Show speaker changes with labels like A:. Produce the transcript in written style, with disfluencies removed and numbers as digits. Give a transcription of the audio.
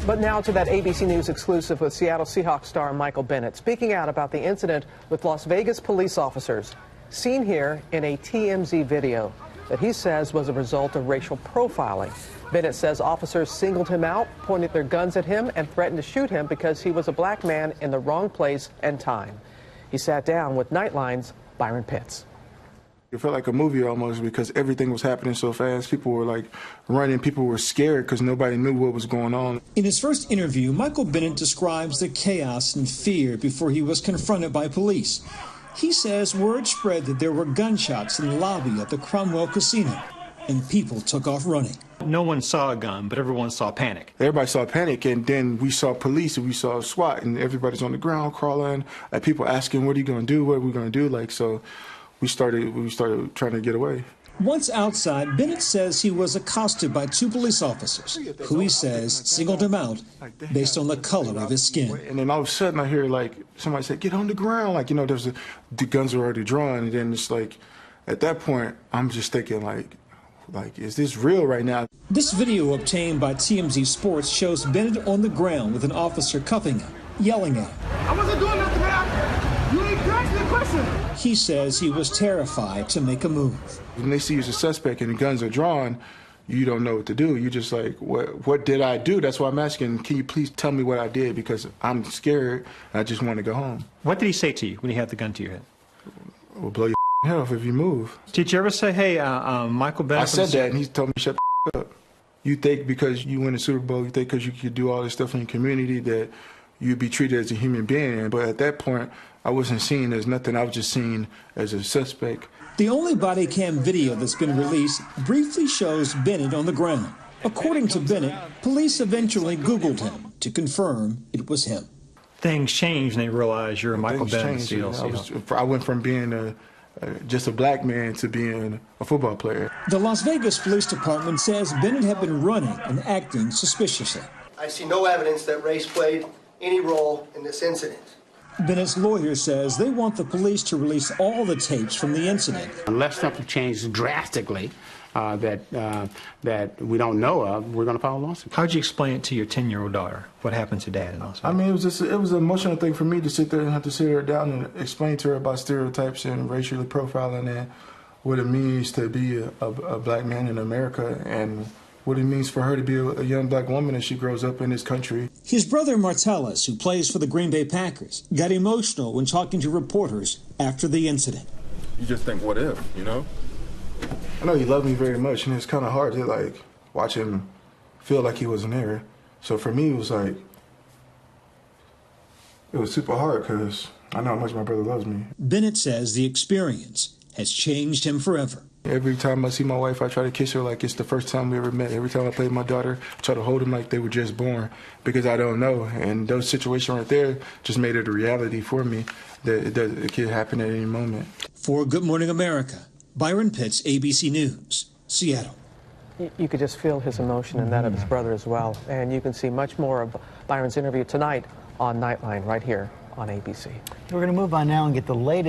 A: But now to that ABC News exclusive with Seattle Seahawks star Michael Bennett, speaking out about the incident with Las Vegas police officers, seen here in a TMZ video that he says was a result of racial profiling. Bennett says officers singled him out, pointed their guns at him, and threatened to shoot him because he was a black man in the wrong place and time. He sat down with Nightline's Byron Pitts.
B: It felt like a movie almost because everything was happening so fast. People were like running. People were scared because nobody knew what was going on.
C: In his first interview, Michael Bennett describes the chaos and fear before he was confronted by police. He says word spread that there were gunshots in the lobby at the Cromwell Casino, and people took off running.
D: No one saw a gun, but everyone saw panic.
B: Everybody saw panic, and then we saw police, and we saw SWAT, and everybody's on the ground crawling. Like people asking, "What are you going to do? What are we going to do?" Like so. We started trying to get away.
C: Once outside, Bennett says he was accosted by two police officers who he says singled him out based on the color of his skin.
B: And then all of a sudden I hear like somebody say, "Get on the ground." Like, you know, the guns are already drawn. And then it's like, at that point, I'm just thinking like, is this real right now?
C: This video obtained by TMZ Sports shows Bennett on the ground with an officer cuffing him, yelling at him.
E: "I wasn't doing nothing, man. You ain't asking the question."
C: He says he was terrified to make a move.
B: When they see you as a suspect and the guns are drawn, you don't know what to do. You're just like, what did I do? That's why I'm asking, can you please tell me what I did? Because I'm scared and I just want to go home.
D: What did he say to you when he had the gun to your head?
B: We'll blow your head off if you move.
D: Did you ever say, hey, Michael Bennett?
B: I said that and he told me, shut the up. You think because you win the Super Bowl, you think because you could do all this stuff in your community that you'd be treated as a human being. But at that point, I wasn't seen as nothing. I was just seen as a suspect.
C: The only body cam video that's been released briefly shows Bennett on the ground. According to Bennett, police eventually Googled him to confirm it was him.
D: Things changed and they realized you're a Michael Bennett.
B: I went from being just a black man to being a football player.
C: The Las Vegas Police Department says Bennett had been running and acting suspiciously.
F: I see no evidence that race played any role in this incident.
C: Bennett's lawyer says they want the police to release all the tapes from the incident.
G: Unless something changes drastically that we don't know of, we're going to file a lawsuit.
D: How'd you explain it to your 10-year-old daughter? What happened to Dad and also?
B: I mean, it was an emotional thing for me to sit there and have to sit her down and explain to her about stereotypes and racial profiling and what it means to be a black man in America and what it means for her to be a young black woman as she grows up in this country.
C: His brother Martellus, who plays for the Green Bay Packers, got emotional when talking to reporters after the incident.
H: You just think, what if, you know?
B: I know he loved me very much, and it's kind of hard to like watch him feel like he wasn't there. So for me, it was super hard because I know how much my brother loves me.
C: Bennett says the experience has changed him forever.
B: Every time I see my wife, I try to kiss her like it's the first time we ever met. Every time I play with my daughter, I try to hold them like they were just born because I don't know. And those situations right there just made it a reality for me that it could happen at any moment.
C: For Good Morning America, Byron Pitts, ABC News, Seattle.
A: You could just feel his emotion and that of his brother as well. And you can see much more of Byron's interview tonight on Nightline right here on ABC.
I: We're going to move on now and get the latest.